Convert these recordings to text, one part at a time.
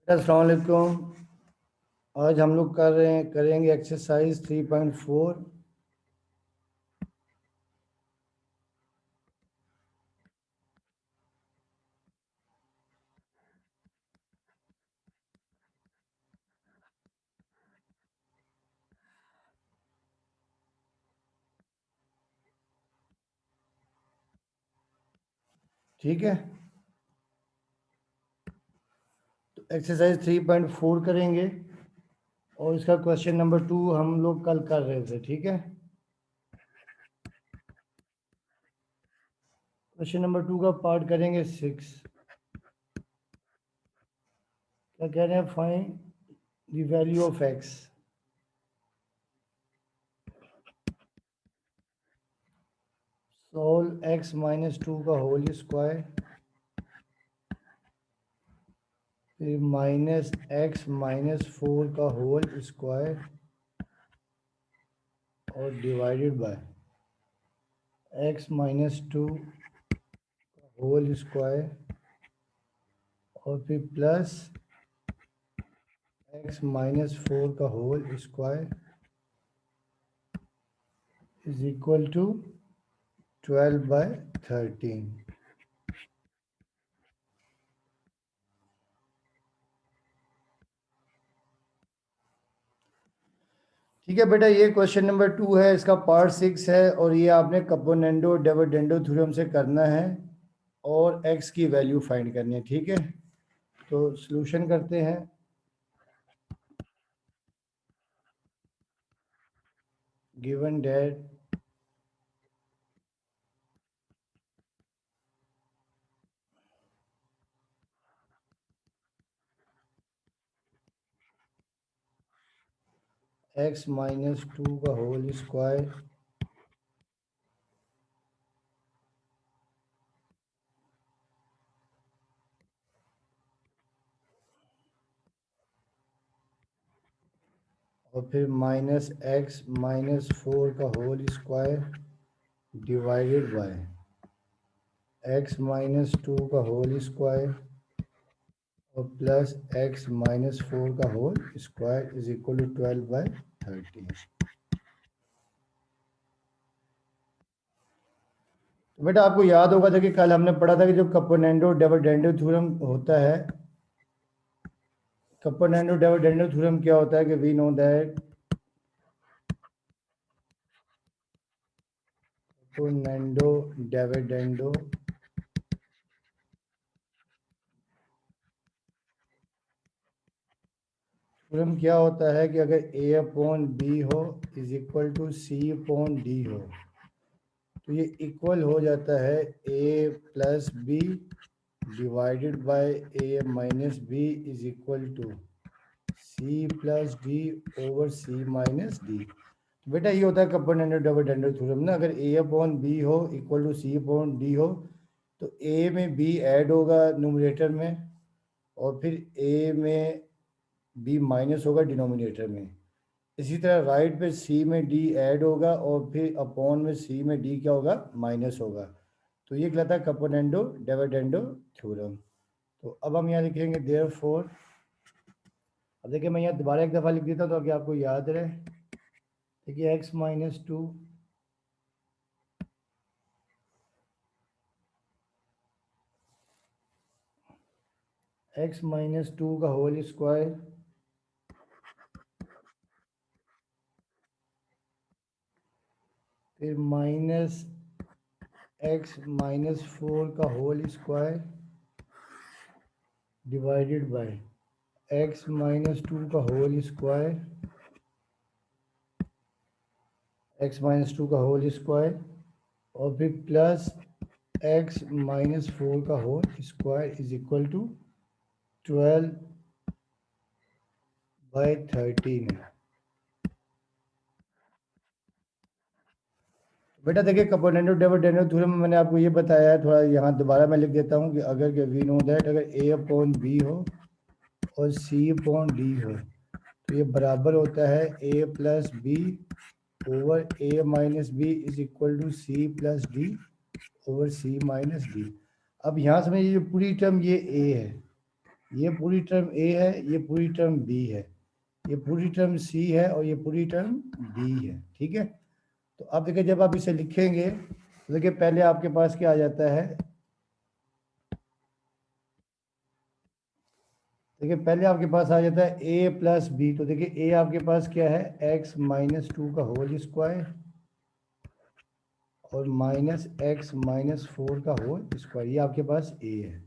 अस्सलाम वालेकुम। आज हम लोग करेंगे एक्सरसाइज 3.4। ठीक है, तो एक्सरसाइज 3.4 करेंगे और इसका क्वेश्चन नंबर 2 हम लोग कल कर रहे थे। ठीक है, क्वेश्चन नंबर 2 का पार्ट करेंगे 6। क्या कह रहे हैं? Find the value of X. Solve X minus 2 का होल स्क्वायर, फिर माइनस एक्स माइनस 4 का होल स्क्वायर और divided by X minus 2 whole square और फिर प्लस एक्स माइनस 4 का whole square is equal to 12/13। ठीक है बेटा, ये क्वेश्चन नंबर 2 है, इसका पार्ट 6 है और ये आपने कपोनेंडो डिविडेंडो थ्योरम से करना है और एक्स की वैल्यू फाइंड करनी है। ठीक है, तो सॉल्यूशन करते हैं। गिवन दैट एक्स माइनस 2 का होल स्क्वायर और फिर माइनस एक्स माइनस 4 का whole square divided by X minus 2 का होल स्क्वायर और प्लस एक्स माइनस 4 का whole square is equal to 12/13। तो बेटा आपको याद होगा था कि कल हमने पढ़ा था कि जो कपोनेंडो डिविडेंडो थ्योरम होता है, कपोनेंडो डिविडेंडो थ्योरम क्या होता है कि we know that componendo dividendo theorem क्या होता है कि अगर a अपॉन बी हो is equal to C upon D हो तो ये इक्वल हो जाता है a plus b divided by a minus B is equal to C plus D over C minus d. तो बेटा ये होता है कपोनेंडो डिविडेंडो थ्योरम ना। अगर a अपॉन बी हो equal to C upon D हो तो a में b ऐड होगा न्यूमरेटर में और फिर a में b माइनस होगा डिनोमिनेटर में। इसी तरह राइट पे c में d ऐड होगा और फिर अपॉन में c में d क्या होगा? माइनस होगा। तो ये कहलाता है कपोनेंडो डिविडेंडो थ्योरम। तो अब हम यहाँ लिखेंगे देयरफॉर। अब देखिए मैं यहाँ दोबारा एक दफ़ा लिख देता हूँ ताकि आपको याद रहे। देखिए एक्स माइनस 2 एक्स माइनस 2 का होल स्क्वायर फिर माइनस एक्स माइनस 4 का whole square divided by X minus 2 का होल स्क्वायर एक्स माइनस 2 का होल स्क्वायर और फिर प्लस एक्स माइनस 4 का whole square is equal to 12/13 है। बेटा देखिए कपोनेंडो डिविडेंडो थ्योरम में मैंने आपको ये बताया है, थोड़ा यहाँ दोबारा मैं लिख देता हूँ कि अगर के वी नो दैट अगर a अपॉन बी हो और c अपॉन डी हो तो ये बराबर होता है a plus B over a minus B is equal to C plus D over C minus D. अब यहाँ से ये पूरी टर्म ये a है, ये पूरी टर्म ए है, ये पूरी टर्म बी है, ये पूरी टर्म सी है और ये पूरी टर्म डी है। ठीक है, तो अब देखिए जब आप इसे लिखेंगे तो देखिए पहले आपके पास क्या आ जाता है, देखिए पहले आपके पास आ जाता है ए प्लस बी। तो देखिए ए आपके पास क्या है, एक्स माइनस टू का होल स्क्वायर और माइनस एक्स माइनस फोर का होल स्क्वायर, ये आपके पास ए है।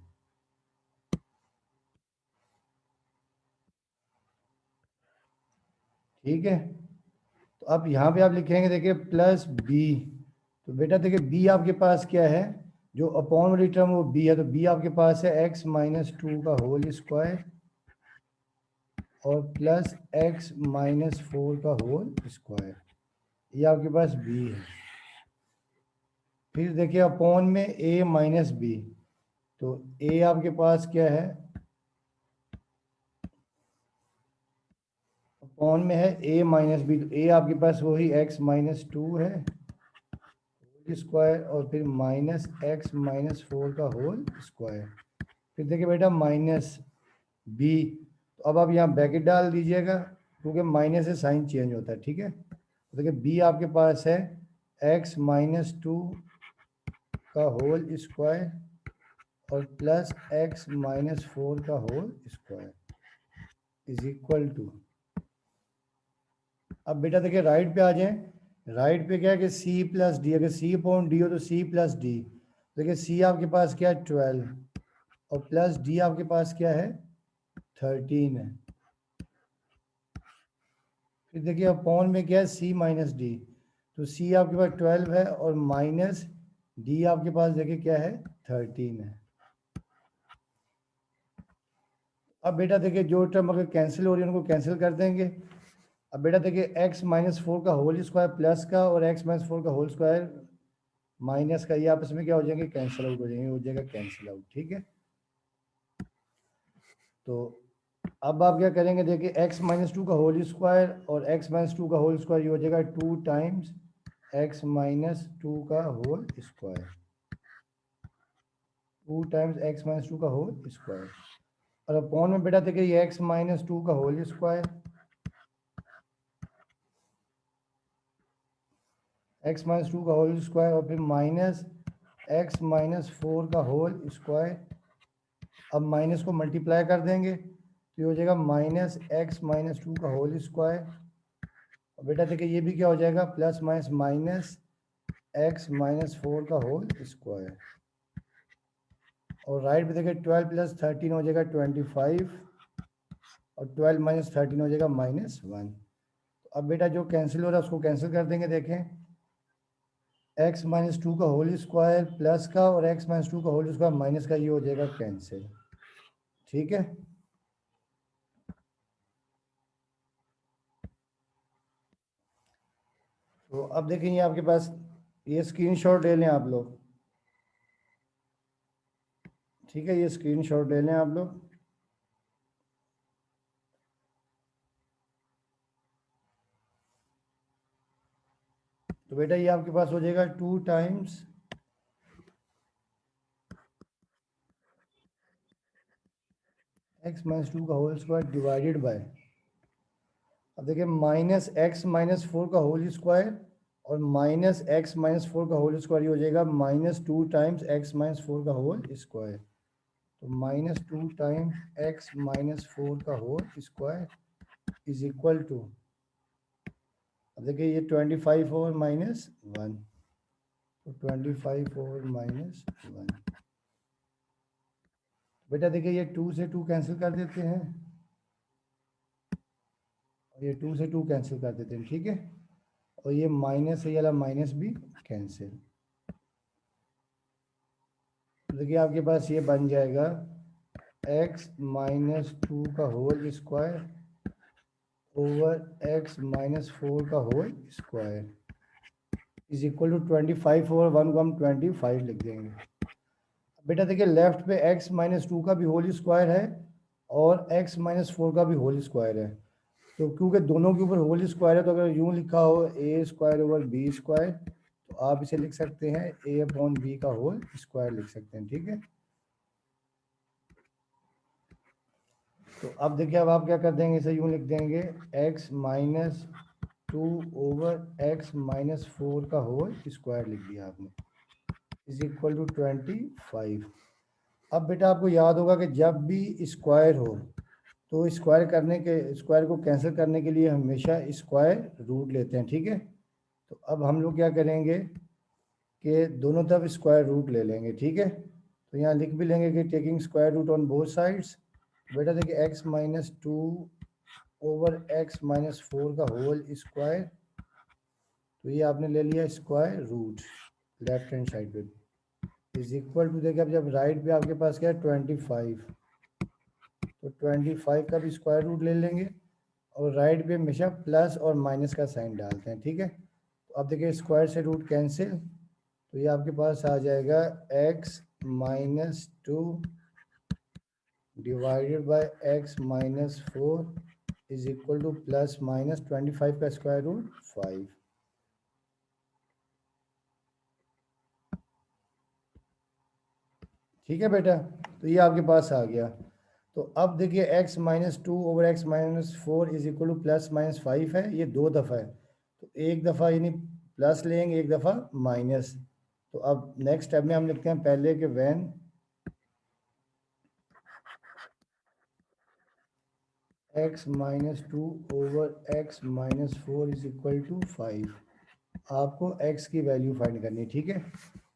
ठीक है, तो अब यहाँ पे आप लिखेंगे देखिए प्लस बी। तो बेटा देखिए बी आपके पास क्या है, जो अपॉन वाली टर्म वो बी है, तो बी आपके पास है एक्स माइनस टू का होल स्क्वायर और प्लस एक्स माइनस फोर का होल स्क्वायर, ये आपके पास बी है। फिर देखिए अपॉन में ए माइनस बी, तो ए आपके पास क्या है, अपॉन में है ए माइनस बी, तो ए आपके पास वही एक्स माइनस टू है स्क्वायर और फिर माइनस एक्स माइनस फोर का होल स्क्वायर। फिर देखिए बेटा माइनस बी, तो अब आप यहाँ ब्रैकेट डाल दीजिएगा क्योंकि माइनस से साइन चेंज होता है। ठीक है, तो देखिए बी आपके पास है एक्स माइनस टू का होल स्क्वायर और प्लस एक्स माइनस फोर का whole square is equal to, अब बेटा देखिए राइट पे आ जाएं। राइट पे क्या है कि सी प्लस डी, अगर सी अपॉन डी हो तो सी प्लस डी। देखिए सी आपके पास क्या है 12 और प्लस डी आपके पास क्या है 13 है। फिर देखिए अपॉन में क्या है सी माइनस डी, तो सी आपके पास 12 है और माइनस डी आपके पास देखिए क्या है 13 है। अब बेटा देखिए जो टर्म अगर कैंसिल हो रही है उनको कैंसिल कर देंगे। अब बेटा देखिए एक्स माइनस फोर का होल स्क्वायर प्लस का और एक्स माइनस फोर का होल स्क्वायर माइनस का, ये आपस में क्या हो जाएंगे, कैंसिल आउट हो जाएंगे, हो जाएगा कैंसिल आउट। ठीक है, तो अब आप क्या करेंगे, देखिए एक्स माइनस टू का होल स्क्वायर और एक्स माइनस टू का होल स्क्वायर ये हो जाएगा 2 टाइम्स एक्स माइनस टू का whole square, 2 times x minus two का होल स्क्वायर और अपॉन में बेटा देखिए ये एक्स माइनस टू का whole square, X minus two का होल स्क्वायर और फिर माइनस एक्स माइनस फोर का होल स्क्वायर। अब माइनस को मल्टीप्लाई कर देंगे तो ये हो जाएगा माइनस एक्स माइनस टू का होल स्क्वायर और बेटा देखिए ये भी क्या हो जाएगा plus minus minus x minus four का होल स्क्वायर और राइट पे देखिए 12 प्लस 13 हो जाएगा 25 और 12 माइनस 13 हो जाएगा माइनस 1। तो अब बेटा जो कैंसिल हो रहा है उसको कैंसिल कर देंगे। देखें एक्स माइनस टू का होल स्क्वायर प्लस का और एक्स माइनस टू का होल स्क्वायर माइनस का, ये हो जाएगा कैंसिल। ठीक है, तो अब देखें ये आपके पास ये स्क्रीनशॉट ले लें आप लोग। ठीक है, ये स्क्रीनशॉट ले लें आप लोग। तो बेटा ये आपके पास हो जाएगा 2 टाइम्स एक्स माइनस टू का होल स्क्वायर डिवाइडेड बाय, अब देखिए माइनस एक्स माइनस फोर का होल स्क्वायर और माइनस एक्स माइनस फोर का होल स्क्वायर ये हो जाएगा minus 2 times x minus four का होल स्क्वायर, तो minus 2 times x minus four का whole square is equal to, अब देखिए ये 25 और माइनस 1, तो 25 और माइनस 1, बेटा देखिए ये 2 से 2 कैंसिल कर देते हैं और ये 2 से 2 कैंसिल कर देते हैं। ठीक है, और ये माइनस है, ये वाला माइनस भी कैंसिल। देखिए आपके पास ये बन जाएगा एक्स माइनस टू का whole square over x minus four का whole square is equal to 25 over 1 को हम 25 लिख देंगे। बेटा देखिए लेफ्ट पे x माइनस टू का भी होल स्क्वायर है और x माइनस फोर का भी होल स्क्वायर है, तो क्योंकि दोनों के ऊपर होल स्क्वायर है तो अगर यूं लिखा हो ए स्क्वायर ओवर बी स्क्वायर तो आप इसे लिख सकते हैं a अपॉन बी का होल स्क्वायर लिख सकते हैं। ठीक है, तो अब देखिए, अब आप क्या कर देंगे, इसे यूँ लिख देंगे x minus 2 over x minus 4 का होल स्क्वायर लिख दिया आपने, इज इक्वल टू 25। अब बेटा आपको याद होगा कि जब भी स्क्वायर हो तो स्क्वायर को कैंसिल करने के लिए हमेशा स्क्वायर रूट लेते हैं, ठीक है। तो अब हम लोग क्या करेंगे कि दोनों तरफ स्क्वायर रूट ले लेंगे, ठीक है। तो यहाँ लिख भी लेंगे कि taking square root on both sides. बेटा देखिए x minus 2 over x minus 4 का होल स्क्वायर, तो ये आपने ले लिया square root left hand side पे, इज इक्वल टू, देखिए अब जब राइट पे आपके पास क्या है 25, तो 25 का भी स्क्वायर रूट ले लेंगे, और राइट पे हमेशा प्लस और माइनस का साइन डालते हैं, ठीक है। तो अब देखिए स्क्वायर से रूट कैंसिल, तो ये आपके पास आ जाएगा x minus 2 divided by x minus 4 is equal two plus minus 25 का स्क्वायर रूट 5। ठीक है बेटा, तो ये आपके पास आ गया। तो अब देखिए x minus 2 over x minus 4 is equal two plus minus 5 है, ये दो दफ़ा है, तो एक दफ़ा यानी प्लस लेंगे, एक दफ़ा माइनस। तो अब नेक्स्ट स्टेप में हम लिखते हैं पहले कि when x minus 2 over x minus 4 is equal to 5, आपको x की वैल्यू फाइंड करनी है, ठीक है।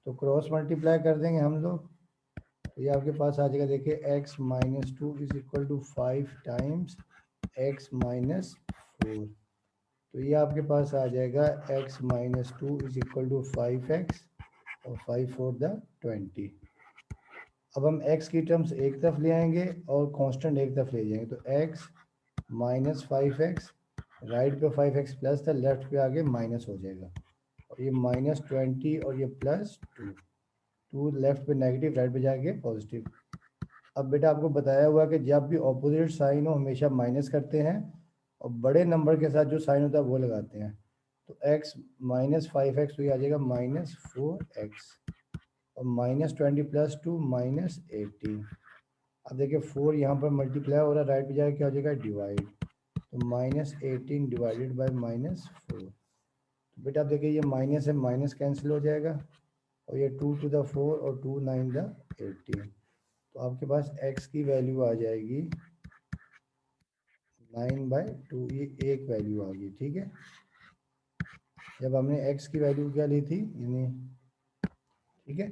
तो क्रॉस मल्टीप्लाई कर देंगे हम लोग, तो ये आपके पास आ जाएगा, देखिए x minus 2 is equal to 5 times x minus 4, तो ये आपके पास आ जाएगा x minus 2 is equal to 5x और 5 फोर द 20। अब हम x की टर्म्स एक तरफ ले आएंगे और कांस्टेंट एक तरफ ले जाएंगे, तो x माइनस 5x, राइट पे 5x प्लस था, लेफ्ट पे आगे माइनस हो जाएगा, और ये माइनस 20 और ये प्लस 2 लेफ्ट पे नेगेटिव, राइट पे जाके पॉजिटिव। अब बेटा आपको बताया हुआ कि जब भी ऑपोजिट साइन हो हमेशा माइनस करते हैं, और बड़े नंबर के साथ जो साइन होता है वो लगाते हैं। तो x माइनस 5x, तो ये आ जाएगा माइनस 4x, और माइनस 20 प्लस 2 माइनस 18। अब देखिए 4 यहाँ पर मल्टीप्लाई हो रहा है, राइट पे जाके क्या हो जाएगा डिवाइड, तो माइनस 18 डिवाइडेड बाई माइनस 4। तो बेटा आप देखिए ये माइनस है, माइनस कैंसिल हो जाएगा, और ये 2 टू द 4 और 2 9 द 18, तो आपके पास x की वैल्यू आ जाएगी 9/2, ये एक वैल्यू आ गई, ठीक है। जब हमने x की वैल्यू क्या ली थी, यानी ठीक है,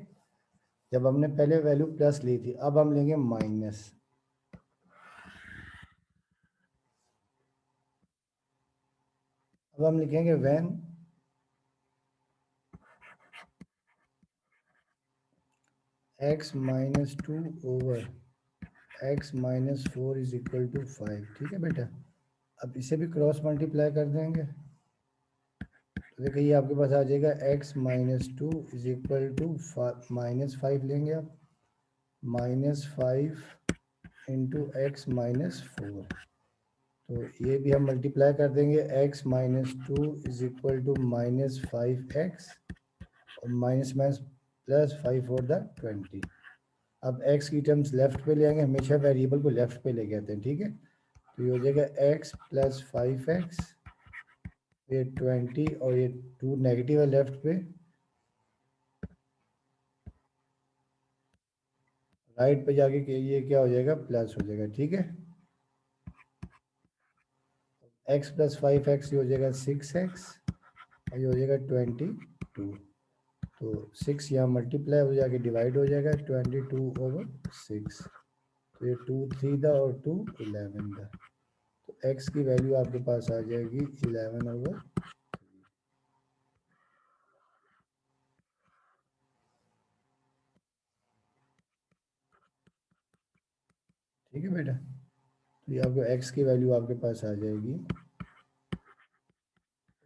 जब हमने पहले वैल्यू प्लस ली थी, अब हम लेंगे माइनस। अब हम लिखेंगे when x minus 2 over x minus 4 is equal to 5, ठीक है बेटा। अब इसे भी क्रॉस मल्टीप्लाई कर देंगे, तो देखिए ये आपके पास आ जाएगा x minus 2 is equal to minus 5 लेंगे आप, माइनस 5 इंटू एक्स माइनस 4, तो ये भी हम मल्टीप्लाई कर देंगे, x minus 2 is equal to minus 5x, और minus minus plus 5 four the 20। अब x की टर्म्स लेफ्ट पे ले आएंगे, हमेशा वेरिएबल को लेफ्ट पे लेके आते हैं, ठीक है। तो ये हो जाएगा x प्लस 5x, ये 20, और ये 2 नेगेटिव है लेफ्ट पे, राइट पे जाके ये क्या हो जाएगा प्लस हो जाएगा, ठीक है। x प्लस 5x ये हो जाएगा 6x, और ये हो जाएगा 22, तो 6 यहाँ मल्टीप्लाई हो जाके डिवाइड हो जाएगा 22 ओवर 6, तो ये 2 3 दा और 2 11 दा, तो x की वैल्यू आपके पास आ जाएगी 11 ओवर। ठीक है बेटा, तो ये आपको x की वैल्यू आपके पास आ जाएगी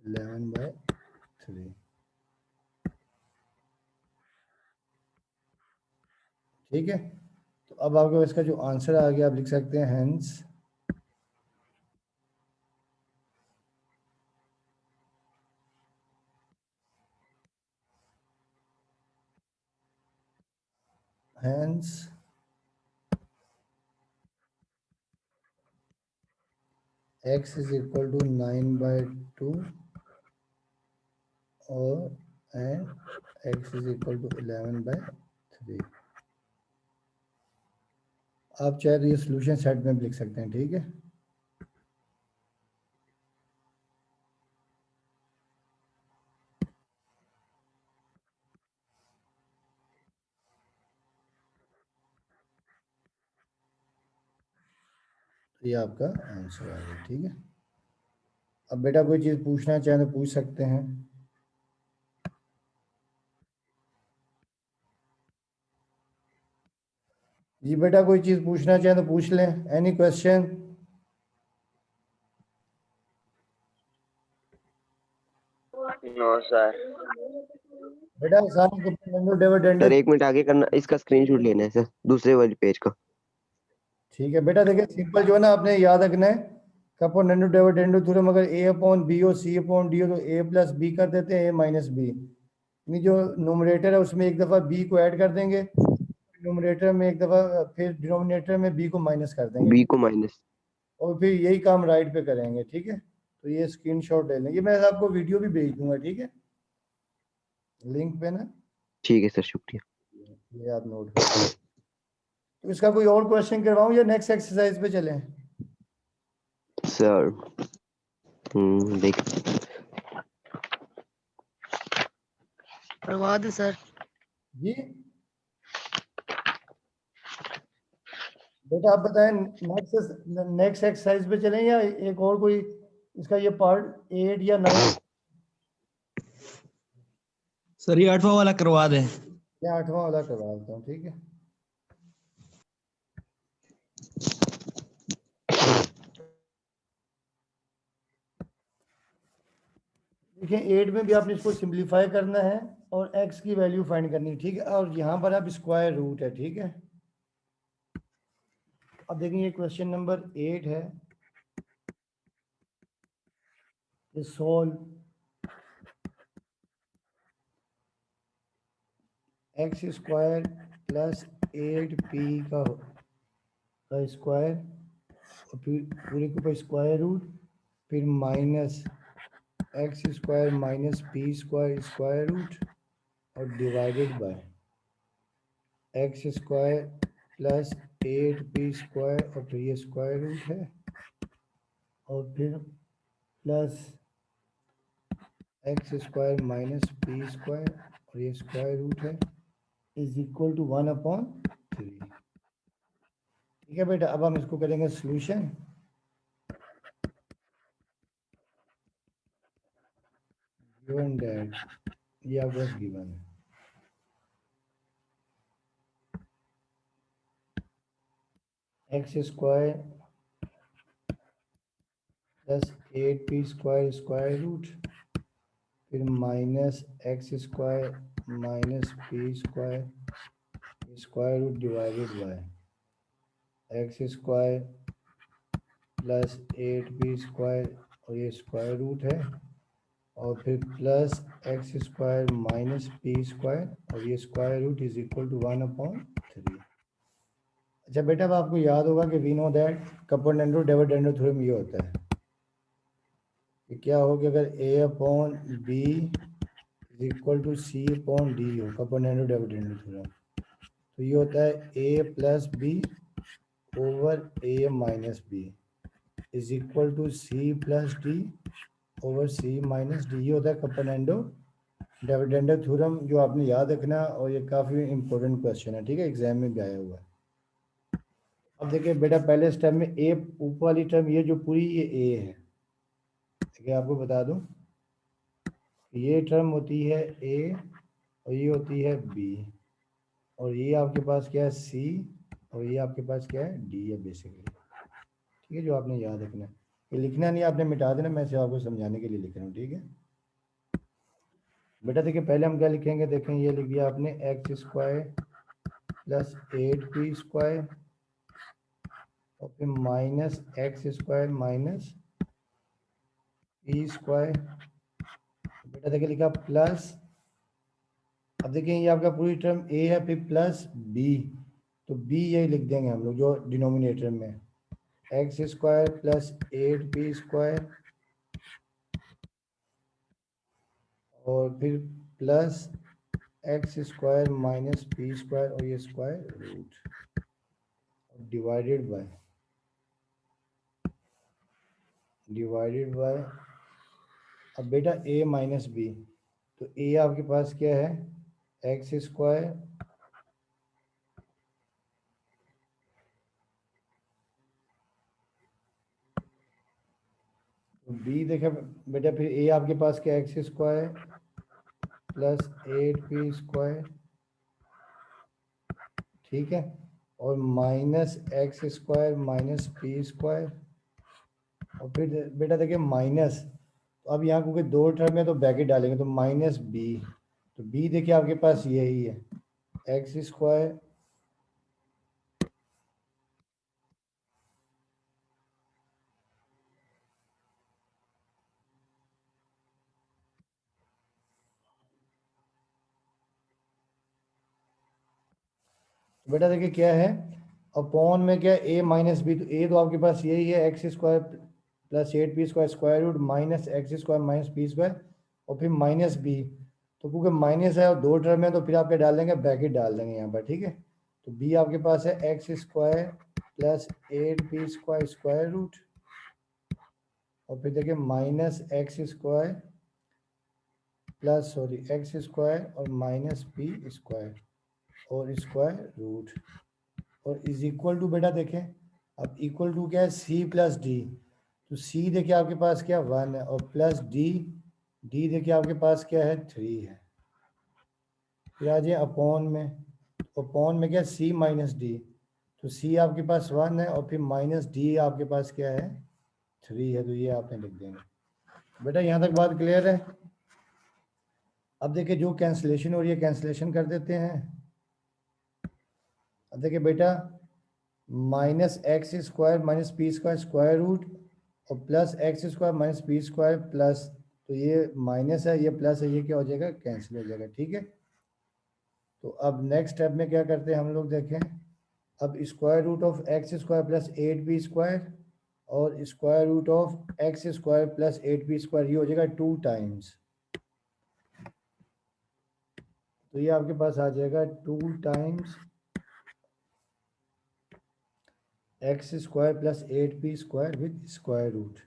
11/3। ठीक है, तो अब आपको इसका जो आंसर आ गया आप लिख सकते हैं hence hence x is equal to 9/2 और and x is equal to 11/3। आप चाहे तो ये सोल्यूशन सेट में भी लिख सकते हैं, ठीक है। तो ये आपका आंसर आ गया, ठीक है। अब बेटा कोई चीज़ पूछना चाहे तो पूछ सकते हैं। जी बेटा कोई चीज़ पूछना चाहे तो पूछ लें, एनी क्वेश्चन। No sir. बेटा सारे डिविडेंड। सर 1 मिनट आगे करना, इसका स्क्रीनशॉट लेना है सर, दूसरे वाले पेज का। ठीक है बेटा, देखिए सिंपल जो है ना आपने याद रखना है, कपोनेंडो डिविडेंडो थ्योरम अगर a अपॉन बी हो c अपॉन डी हो तो a प्लस बी कर देते हैं a माइनस बी, यानी जो नोमिनेटर है उसमें एक दफ़ा b को ऐड कर देंगे, नोमिनेटर में एक दफ़ा, फिर डिनोमिनेटर में b को माइनस कर देंगे, बी को माइनस। और फिर यही काम राइट पे करेंगे, ठीक है। तो ये स्क्रीनशॉट ले लें, ये मैं आपको वीडियो भी भेज दूंगा, ठीक है, लिंक पे ना। ठीक है सर, शुक्रिया। ये आप नोट करें। तो इसका कोई और क्वेश्चन करवाऊं या नेक्स्ट एक्सरसाइज पे चलें? सर देख करवा दे सर। जी बेटा आप बताएं, नेक्स्ट एक्सरसाइज पे चलें या एक और कोई इसका ये पार्ट 8 या 9 सर ये 8वां वाला करवा दें। या 8वां वाला करवा देता हूँ, ठीक है। देखिए 8 में भी आपने इसको सिंप्लीफाई करना है और x की वैल्यू फाइंड करनी है, ठीक है, और यहाँ पर आप स्क्वायर रूट है, ठीक है। अब देखिए क्वेश्चन नंबर 8 है, solve x square plus 8p का स्क्वायर और फिर पूरे के ऊपर स्क्वायर रूट, फिर minus x square minus p square square root और divided by x square plus 8p square और फिर ये स्क्वायर रूट है और फिर plus x square minus p square और ये स्क्वायर रूट है इज इक्वल टू 1/3। ठीक है बेटा, अब हम इसको करेंगे सॉल्यूशन। गिवन दैट ये आपके पास गिवन है, x square plus 8p square square root फिर minus x square minus p square square root divided by x square plus 8p square और ये स्क्वायर रूट है और फिर plus x square minus p square और ये square root is equal to 1/3। अच्छा बेटा अब आपको याद होगा कि we know that componendo dividendo theorem ये होता है कि क्या हो कि अगर a upon b is equal to C upon D हो, कपोनेंडो डिविडेंडो थ्योरम, तो ये होता है a plus B over a minus B is equal to C plus D over C minus d. ये होता है कपोनेंडो डिविडेंडो थ्योरम, जो आपने याद रखना, और ये काफ़ी इंपॉर्टेंट क्वेश्चन है, ठीक है, एग्जाम में भी आया हुआ है। अब देखिए बेटा पहले स्टेप में a ऊपर वाली टर्म ये जो पूरी ये a है, ठीक है, आपको बता दूं ये टर्म होती है a और ये होती है b और ये आपके पास क्या है c और ये आपके पास क्या है d है बेसिकली, ठीक है, जो आपने याद रखना है। ये लिखना नहीं, आपने मिटा देना, मैं सिर्फ आपको समझाने के लिए लिख रहा हूँ, ठीक है बेटा। देखिए पहले हम क्या लिखेंगे, देखें ये लिख दिया आपने x square plus 8p square और फिर minus x square minus p square, बेटा देखिए लिखा प्लस, अब देखिए ये आपका पूरी टर्म a है फिर प्लस b, तो b यही लिख देंगे हम लोग जो डिनोमिनेटर में, x square plus 8p square और फिर plus x square minus p square और ये स्क्वायर रूट डिवाइडेड बाय अब बेटा a माइनस बी, तो a आपके पास क्या है एक्स स्क्वायर तो b देखा बेटा, फिर a आपके पास क्या x square plus 8p square, ठीक है, और minus x square minus p square और फिर बेटा देखिए माइनस, तो अब यहाँ क्योंकि दो टर्म है तो ब्रैकेट डालेंगे तो माइनस बी, तो बी देखिए आपके पास यही है एक्स स्क्वायर तो बेटा देखिए क्या है अपॉन में क्या ए माइनस बी, तो ए तो आपके पास यही है x square plus 8p square square root minus x square minus p square और फिर माइनस बी, तो क्योंकि माइनस है और दो टर्म है तो फिर आप क्या डाल देंगे ब्रैकेट डाल देंगे यहाँ पर, ठीक है, तो बी आपके पास है x square plus 8p square square root और फिर देखिए minus x square plus x square और माइनस पी स्क्वायर और स्क्वायर रूट और इज इक्वल टू बेटा देखें, अब इक्वल टू क्या है सी प्लस डी, तो सी देखिए आपके पास क्या 1 है और प्लस डी, डी देखिए आपके पास क्या है 3 है, फिर आ जाए अपॉन में, अपॉन में क्या सी माइनस डी, तो सी आपके पास 1 है और फिर माइनस डी आपके पास क्या है 3 है, तो ये आपने लिख देंगे। बेटा यहाँ तक बात क्लियर है। अब देखिए जो कैंसिलेशन हो रही है कैंसिलेशन कर देते हैं। अब देखिए बेटा minus x square minus p square square root और plus x square minus p square plus, तो ये माइनस है ये प्लस है, ये क्या हो जाएगा कैंसिल हो जाएगा, ठीक है। तो अब नेक्स्ट स्टेप में क्या करते हैं हम लोग देखें, अब square root of x square plus 8p square और square root of x square plus 8p square, ये हो जाएगा 2 टाइम्स, तो ये आपके पास आ जाएगा 2 times x square plus 8p square with square root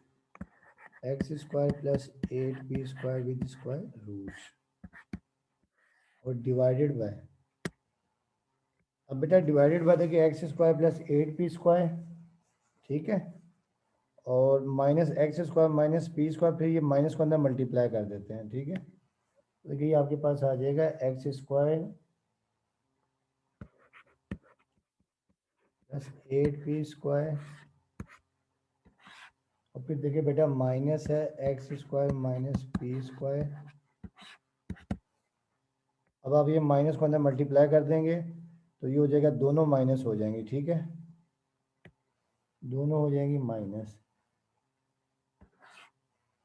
x square plus 8p square with square root और डिवाइडेड बाय, अब बेटा डिवाइडेड बाय देखिए x square plus 8p square, ठीक है, और minus x square minus p square, फिर ये minus को अंदर मल्टीप्लाई कर देते हैं, ठीक है, तो देखिए आपके पास आ जाएगा x square plus 8p square और फिर देखिए बेटा माइनस है x square minus p square, अब आप ये माइनस को अंदर मल्टीप्लाई कर देंगे तो ये हो जाएगा दोनों माइनस हो जाएंगे, ठीक है, दोनों हो जाएंगी minus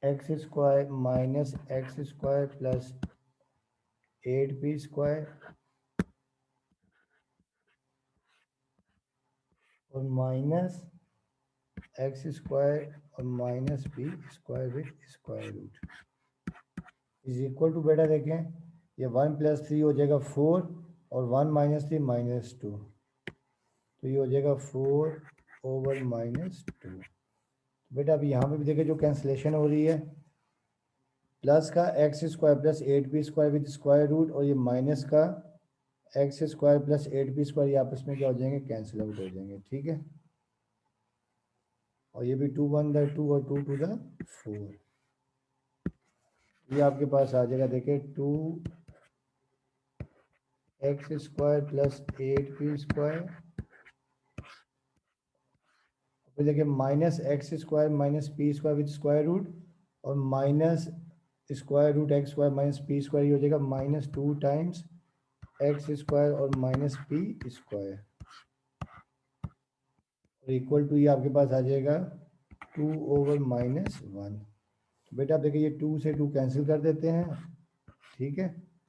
x square minus x square plus 8p square और माइनस एक्स स्क्वायर और minus p square with square root is equal to बेटा देखें ये 1 प्लस 3 हो जाएगा 4 और 1 माइनस 3 माइनस 2, तो ये हो जाएगा 4 ओवर माइनस 2। बेटा अब यहाँ पे भी देखिए जो कैंसिलेशन हो रही है प्लस का x square plus 8p square with square root और ये माइनस का x square plus 8p square, ये आपस में क्या हो जाएंगे कैंसिल आउट हो जाएंगे, ठीक है, और ये भी 2 1 द 2 और 2 2 द 4, ये आपके पास आ जाएगा देखिए 2 x square plus 8p square, फिर देखिए minus x square minus p square with square root और minus square root x square minus p square, ये हो जाएगा माइनस 2 टाइम्स एक्स स्क्वायर और माइनस पी स्क्वायर और इक्वल टू ये आपके पास आ जाएगा 2 ओवर माइनस 1। तो बेटा आप देखिए ये 2 से 2 कैंसिल कर देते हैं, ठीक है,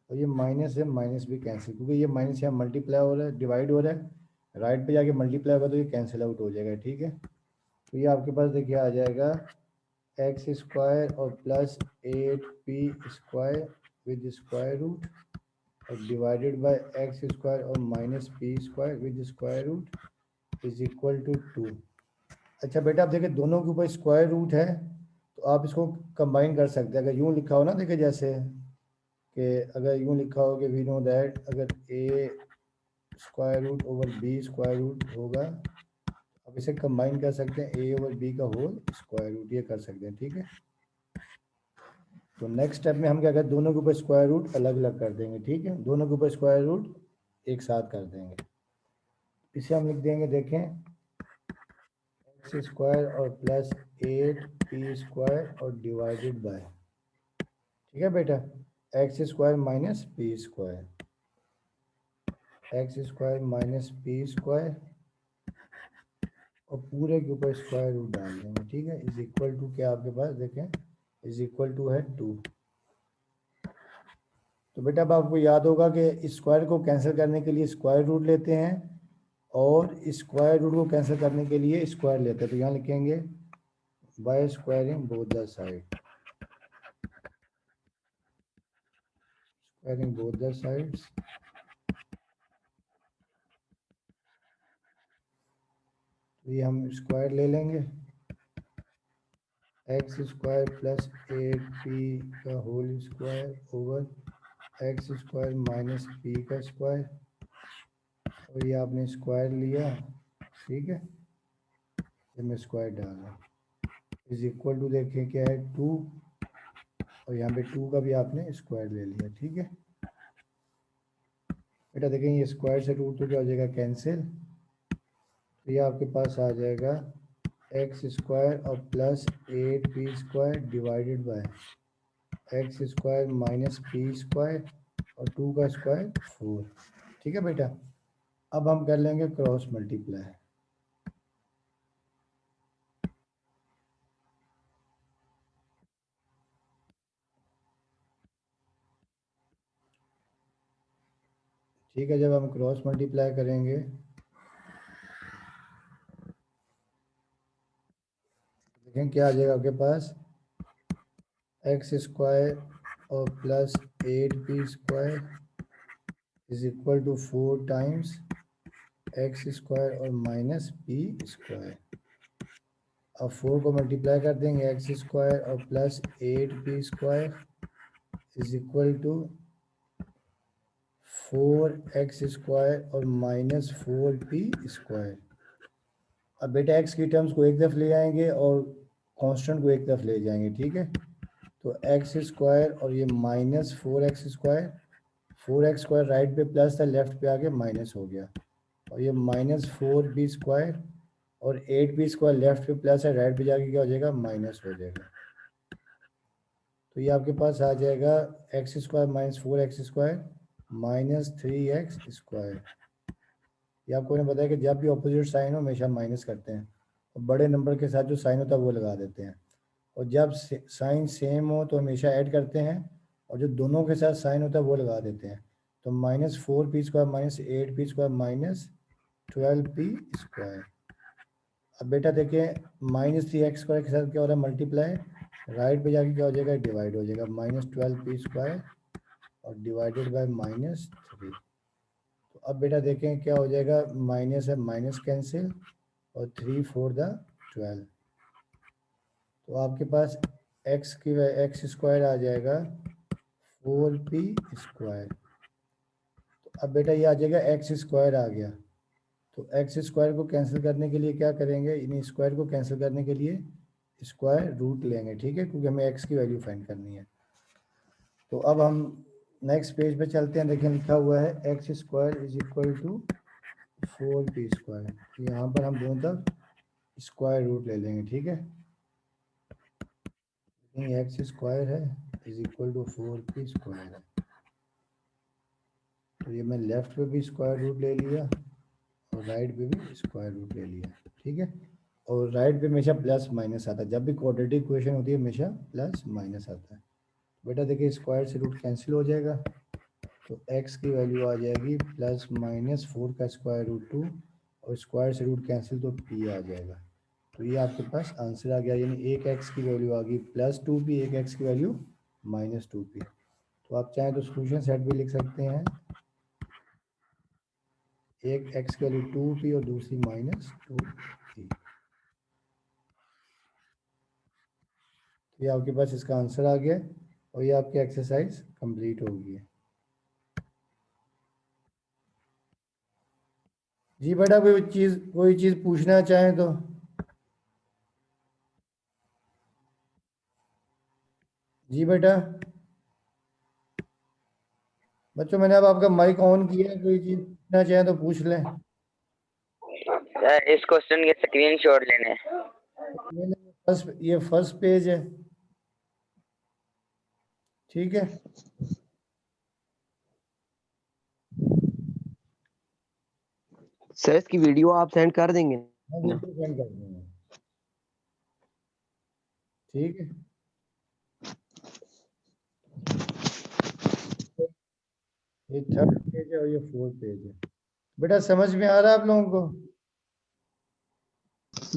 और ये माइनस है माइनस भी कैंसिल, क्योंकि ये माइनस यहाँ मल्टीप्लाई हो रहा है डिवाइड हो रहा है, राइट पे जाके मल्टीप्लाई होगा तो ये कैंसिल आउट हो जाएगा, ठीक है। तो ये आपके पास देखिए आ जाएगा एक्स स्क्वायर और plus 8p² with square root और डिवाइडेड बाय एक्स स्क्वायर और minus p² with square root is equal to 2। अच्छा बेटा आप देखिए दोनों के ऊपर स्क्वायर रूट है तो आप इसको कंबाइन कर सकते हैं। अगर यूँ लिखा हो ना, देखिए जैसे कि अगर यूँ लिखा हो कि वी नो दैट अगर a square root over b square root होगा, आप इसे कंबाइन कर सकते हैं a ओवर b का होल स्क्वायर रूट, ये कर सकते हैं। ठीक है, तो नेक्स्ट स्टेप में हम क्या करें, दोनों के ऊपर स्क्वायर रूट अलग अलग कर देंगे। ठीक है, दोनों के ऊपर स्क्वायर रूट एक साथ कर देंगे। इसे हम लिख देंगे, देखें एक्स स्क्वायर और प्लस 8p² और डिवाइडेड बाय, ठीक है बेटा, x square minus p², x square minus p² और पूरे के ऊपर स्क्वायर रूट डाल देंगे। ठीक है, इज इक्वल टू क्या आपके पास देखें, इज इक्वल टू है 2। तो बेटा अब आपको याद होगा कि स्क्वायर को कैंसिल करने के लिए स्क्वायर रूट लेते हैं और स्क्वायर रूट को कैंसिल करने के लिए स्क्वायर लेते हैं। तो यहाँ लिखेंगे by squaring both the side, squaring both the sides. तो ये हम स्क्वायर ले लेंगे, एक्स स्क्वायर प्लस 8p का whole square over x square minus p का स्क्वायर, और ये आपने स्क्वायर लिया। ठीक है, ये मैं स्क्वायर डाला इज इक्वल टू, देखें क्या है 2 और यहाँ पे 2 का भी आपने स्क्वायर ले लिया। ठीक है बेटा, देखें ये स्क्वायर से रूट तो क्या हो जाएगा, कैंसिल। तो ये आपके पास आ जाएगा एक्स स्क्वायर और plus 8p² divided by x square minus p² और 2 का स्क्वायर 4। ठीक है बेटा, अब हम कर लेंगे क्रॉस मल्टीप्लाई। ठीक है, जब हम क्रॉस मल्टीप्लाई करेंगे देखें क्या आ जाएगा आपके पास, एक्स स्क्वायर और plus 8p² is equal to 4 times x square और माइनस p²। अब 4 को मल्टीप्लाई कर देंगे, एक्स स्क्वायर और plus 8p² is equal to 4x² और माइनस 4p²। अब बेटा एक्स की टर्म्स को एक तरफ ले आएंगे और कांस्टेंट को एक तरफ ले जाएंगे। ठीक है, तो एक्स स्क्वायर और ये माइनस 4x², 4x² राइट पे प्लस था, लेफ्ट पे आके माइनस हो गया, और ये माइनस 4p² और 8p² लेफ्ट पे प्लस है, राइट पे जाके क्या हो जाएगा, माइनस हो जाएगा। तो ये आपके पास आ जाएगा x square minus 4x² minus 3x²। ये आपको ने बताया कि जब भी ऑपोजिट साइन हो हमेशा माइनस करते हैं, और बड़े नंबर के साथ जो साइन होता है वो लगा देते हैं, और जब साइन सेम हो तो हमेशा ऐड करते हैं, और जो दोनों के साथ साइन होता है वो लगा देते हैं। तो minus 4p² minus 8p² minus 12p²। अब बेटा देखिए माइनस 3x² के साथ क्या हो रहा है, मल्टीप्लाई, राइट पे जाके क्या हो जाएगा, डिवाइड हो जाएगा, माइनस 12p² और डिवाइडेड बाय माइनस 3। तो अब बेटा देखें क्या हो जाएगा, माइनस है माइनस कैंसिल और 3 4 द 12। तो आपके पास x² आ जाएगा 4p²। तो अब बेटा ये आ जाएगा x² आ गया, तो x² को कैंसिल करने के लिए क्या करेंगे, इन स्क्वायर को कैंसिल करने के लिए स्क्वायर रूट लेंगे। ठीक है, क्योंकि हमें x की वैल्यू फाइंड करनी है। तो अब हम नेक्स्ट पेज पे चलते हैं, देखिए लिखा हुआ है x² is equal to 4p²। यहाँ पर हम दोनों तरफ स्क्वायर रूट ले लेंगे। ठीक है, x² है इज इक्वल टू 4p² है, तो ये मैं लेफ्ट पे भी स्क्वायर रूट ले लिया और राइट पे भी स्क्वायर रूट ले लिया। ठीक है, और राइट पे हमेशा प्लस माइनस आता है, जब भी क्वाड्रेटिक इक्वेशन होती है हमेशा प्लस माइनस आता है। बेटा देखिए स्क्वायर से रूट कैंसिल हो जाएगा, तो x की वैल्यू आ जाएगी प्लस माइनस 4 का स्क्वायर रूट 2, और स्क्वायर से रूट कैंसिल तो p आ जाएगा। तो ये आपके पास आंसर आ गया, यानी एक एक्स की वैल्यू आ गई +2p, एक एक्स की वैल्यू -2p। तो आप चाहें तो सोल्यूशन सेट भी लिख सकते हैं, एक एक्स की वैल्यू 2p और दूसरी -2p। तो ये आपके पास इसका आंसर आ गया और ये आपकी एक्सरसाइज कंप्लीट हो गई है। जी बेटा कोई चीज़ पूछना चाहें तो। जी बेटा, बच्चों मैंने अब आपका माइक ऑन किया है, कोई चीज़ पूछना चाहें तो पूछ लें। इस क्वेश्चन के स्क्रीनशॉट लेने हैं। ये फर्स्ट पेज है, ठीक है। सर इसकी वीडियो आप सेंड कर देंगे हाँ ना? वीडियो सेंड कर दूंगा, ठीक है। ये थर्ड पेज है और ये फोर्थ पेज है। बेटा समझ में आ रहा है आप लोगों को?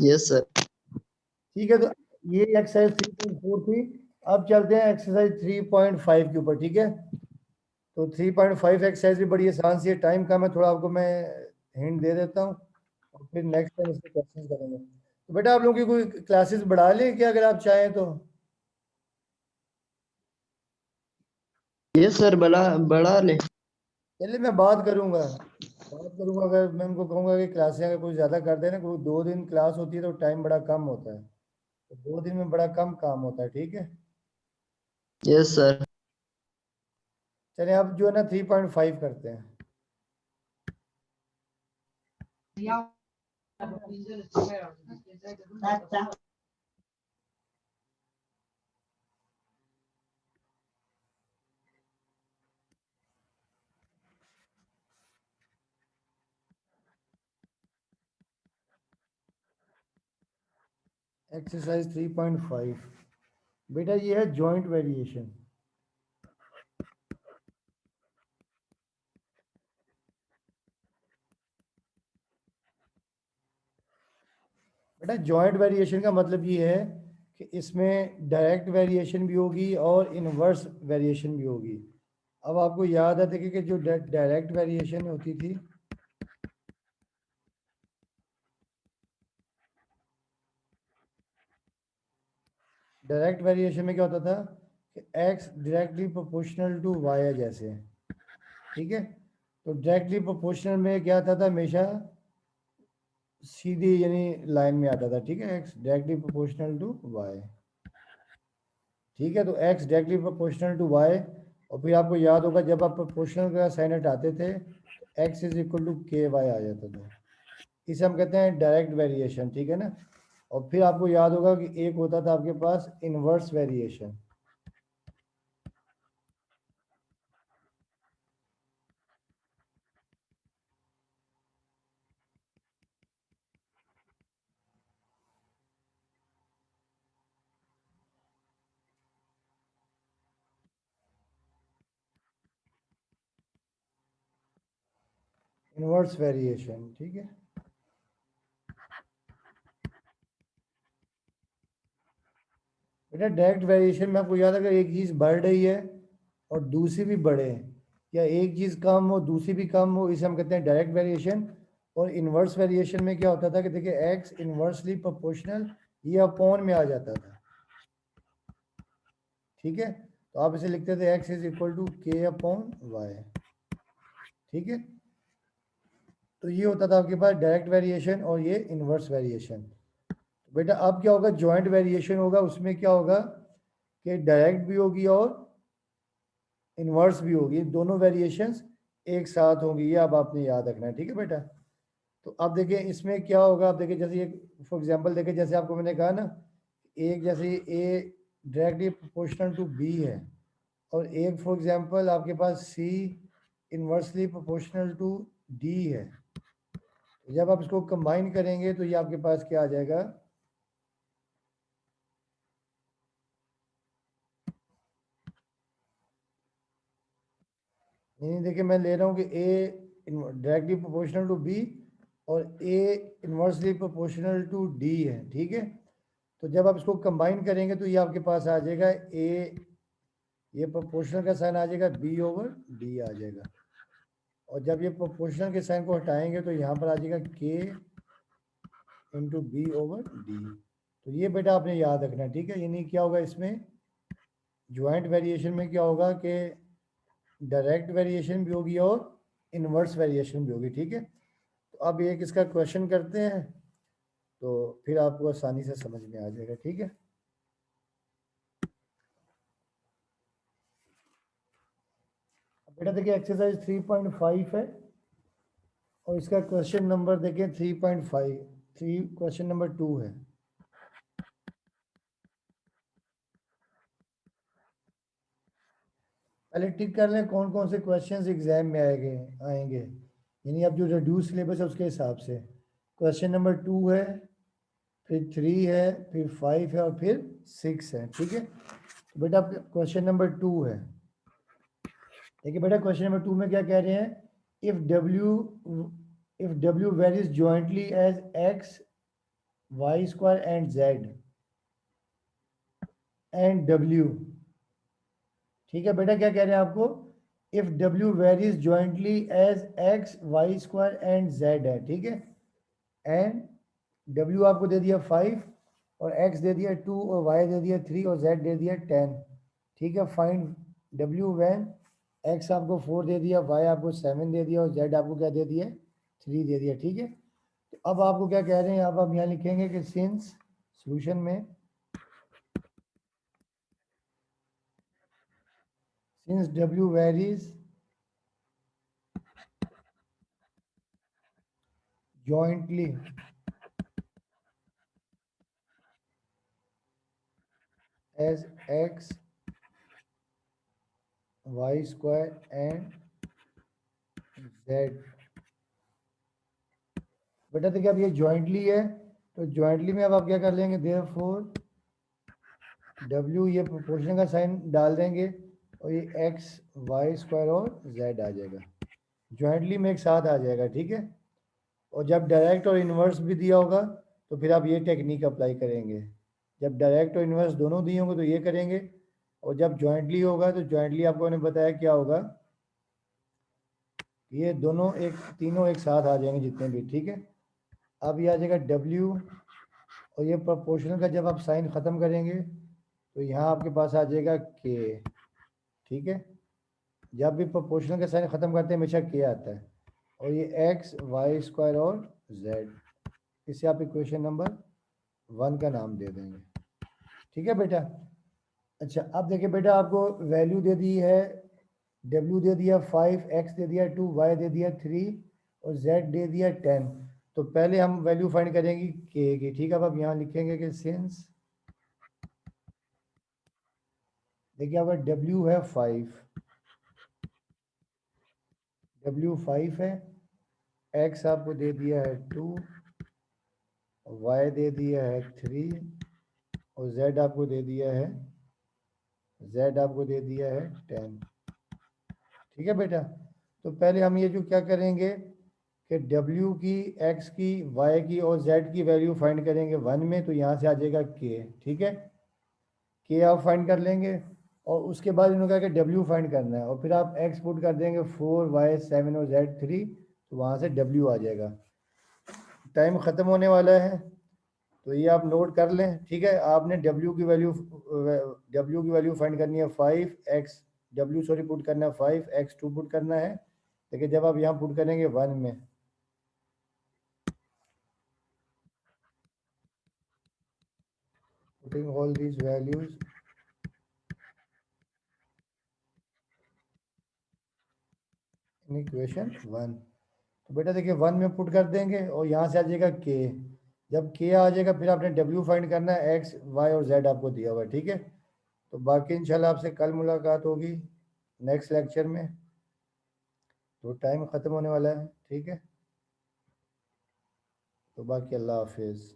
Yes sir. ठीक है, तो ये एक्सरसाइज 3.4 थी। अब चलते हैं एक्सरसाइज 3.5 के ऊपर, ठीक है। तो 3.5 एक्सरसाइज भी बड़ी आसान सी है, टाइम कम है थोड़ा, आपको मैं हिंट दे देता हूँ और फिर नेक्स्ट टाइम इसके क्वेश्चन करेंगे। तो बेटा आप लोगों की कोई क्लासेस बढ़ा लें क्या, अगर आप चाहें तो? यस सर, बड़ा बड़ा ले। चलिए मैं बात करूंगा, अगर मैं उनको कहूंगा कि क्लासें अगर कुछ ज़्यादा कर देना, कोई 2 दिन क्लास होती है तो टाइम बड़ा कम होता है, तो 2 दिन में बड़ा कम काम होता है, ठीक है। Yes sir. चलिए अब जो है ना 3.5 करते हैं। एक्सरसाइज 3.5 बेटा ये है जॉइंट वेरिएशन। बेटा जॉइंट वेरिएशन का मतलब ये है कि इसमें डायरेक्ट वेरिएशन भी होगी और इनवर्स वेरिएशन भी होगी। अब आपको याद है देखिए कि जो डायरेक्ट वेरिएशन होती थी, डायरेक्ट वेरिएशन में क्या होता था कि x directly proportional to y है जैसे, ठीक है। तो डायरेक्टली प्रोपोर्शनल में क्या आता था, हमेशा सीधी यानी लाइन में आता था, ठीक है, x directly proportional to y, ठीक है। तो x directly proportional to y, और फिर आपको याद होगा जब आप प्रोपोर्शनल का साइन हटाते थे तो x इज इक्वल टू के वाई आ जाता था, इसे हम कहते हैं डायरेक्ट वेरिएशन, ठीक है ना। और फिर आपको याद होगा कि एक होता था आपके पास इनवर्स वेरिएशन। इनवर्स वेरिएशन, ठीक है। बेटा डायरेक्ट वेरिएशन में आपको याद है, अगर एक चीज़ बढ़ रही है और दूसरी भी बढ़े, या एक चीज़ कम हो दूसरी भी कम हो, इसे हम कहते हैं डायरेक्ट वेरिएशन। और इनवर्स वेरिएशन में क्या होता था कि देखिए एक्स इनवर्सली प्रोपोर्शनल, ये अपॉन में आ जाता था, ठीक है। तो आप इसे लिखते थे एक्स इज इक्वल टू के अपॉन वाई, ठीक है। तो ये होता था आपके पास डायरेक्ट वेरिएशन और ये इनवर्स वेरिएशन। तो बेटा अब क्या होगा, जॉइंट वेरिएशन होगा, उसमें क्या होगा कि डायरेक्ट भी होगी और इनवर्स भी होगी, दोनों वेरिएशंस एक साथ होंगी, ये अब आपने याद रखना है, ठीक है बेटा। तो अब देखिए इसमें क्या होगा, आप देखिए जैसे ये फॉर एग्जांपल देखिए, जैसे आपको मैंने कहा ना, एक जैसे ए डायरेक्टली प्रोपोर्शनल टू बी है, और एक फॉर एग्जांपल आपके पास सी इनवर्सली प्रोपोर्शनल टू डी है। जब आप इसको कंबाइन करेंगे तो ये आपके पास क्या आ जाएगा, नहीं देखिए मैं ले रहा हूँ कि ए डायरेक्टली प्रोपोर्शनल टू बी और ए इन्वर्सली प्रोपोर्शनल टू डी है, ठीक है। तो जब आप इसको कंबाइन करेंगे तो ये आपके पास आ जाएगा ए, ये प्रोपोर्शनल का साइन आ जाएगा बी ओवर डी आ जाएगा, और जब ये प्रोपोर्शनल के साइन को हटाएंगे तो यहाँ पर आ जाएगा के इंटू बी ओवर डी। तो ये बेटा आपने याद रखना है, ठीक है। यानी क्या होगा इसमें ज्वाइंट वेरिएशन में क्या होगा कि डायरेक्ट वेरिएशन भी होगी और इनवर्स वेरिएशन भी होगी, ठीक है। तो अब एक इसका क्वेश्चन करते हैं तो फिर आपको आसानी से समझ में आ जाएगा, ठीक है। बेटा देखिए एक्सरसाइज 3.5 है और इसका क्वेश्चन नंबर देखिए 3.5, क्वेश्चन नंबर 2 है। पहले टिक कर लें कौन कौन से क्वेश्चंस एग्जाम में आएंगे, यानी अब जो रिड्यूस सिलेबस है उसके हिसाब से। क्वेश्चन नंबर 2 है, फिर 3 है, फिर 5 है और फिर 6 है, ठीक है। तो बेटा क्वेश्चन नंबर 2 है, देखिए बेटा क्वेश्चन नंबर 2 में क्या कह रहे हैं, if W varies jointly as x, y square and z and W, ठीक है बेटा। क्या कह रहे हैं आपको, if W varies jointly as x, y square and z है, ठीक है। एंड W आपको दे दिया 5 और x दे दिया 2 और y दे दिया 3 और z दे दिया 10, ठीक है। फाइंड W व्हेन x आपको 4 दे दिया, y आपको 7 दे दिया और z आपको क्या दे दिया 3 दे दिया, ठीक है। तो अब आपको क्या कह रहे हैं, अब आप यहाँ लिखेंगे कि सिंस सॉल्यूशन में since W varies jointly as x, y square and z, बेटा देखिए अब ये जॉइंटली है तो जॉइंटली में अब आप क्या कर लेंगे, देयरफॉर W ये प्रोपोर्शन का साइन डाल देंगे और ये x, y स्क्वायर और z आ जाएगा, जॉइंटली में एक साथ आ जाएगा, ठीक है। और जब डायरेक्ट और इन्वर्स भी दिया होगा तो फिर आप ये टेक्निक अप्लाई करेंगे। जब डायरेक्ट और इन्वर्स दोनों दिए होंगे तो ये करेंगे, और जब जॉइंटली होगा तो जॉइंटली आपको मैंने बताया क्या होगा, ये दोनों तीनों एक साथ आ जाएंगे जितने भी, ठीक है। अब ये आ जाएगा W और ये प्रोपोर्शनल का जब आप साइन ख़त्म करेंगे तो यहाँ आपके पास आ जाएगा K, ठीक है। जब भी प्रोपोर्शनल का साइन ख़त्म करते हैं हमेशा K आता है, और ये x, y स्क्वायर और z, इसे आप इक्वेशन नंबर 1 का नाम दे देंगे, ठीक है बेटा। अच्छा अब देखिए बेटा आपको वैल्यू दे दी है, W दे दिया 5, x दे दिया 2, y दे दिया 3 और z दे दिया 10। तो पहले हम वैल्यू फाइंड करेंगे K की, ठीक है। अब आप यहाँ लिखेंगे कि सिंस, देखिए आपका W है 5, W 5 है, x आपको दे दिया है 2, y दे दिया है 3 और z आपको दे दिया है 10, ठीक है बेटा। तो पहले हम ये जो क्या करेंगे कि W की, x की, y की और z की वैल्यू फाइंड करेंगे 1 में, तो यहाँ से आ जाएगा K, ठीक है। K आप फाइंड कर लेंगे और उसके बाद इन्होंने कहा कि W फाइंड करना है, और फिर आप x पुट कर देंगे 4, y 7 और z 3, तो वहाँ से W आ जाएगा। टाइम ख़त्म होने वाला है तो ये आप नोट कर लें, ठीक है। आपने W की वैल्यू फाइंड करनी है 5x, W सॉरी पुट करना है 5, x 2 पुट करना है, लेकिन जब आप यहाँ पुट करेंगे 1 में, putting all these values in equation 1, तो बेटा देखिए 1 में पुट कर देंगे और यहाँ से आ जाएगा K। जब K आ जाएगा फिर आपने W फाइंड करना है, x, y और z आपको दिया हुआ है, ठीक है। तो बाकी इंशाल्लाह आपसे कल मुलाकात होगी नेक्स्ट लेक्चर में, तो टाइम ख़त्म होने वाला है, ठीक है। तो बाकी अल्लाह हाफिज़।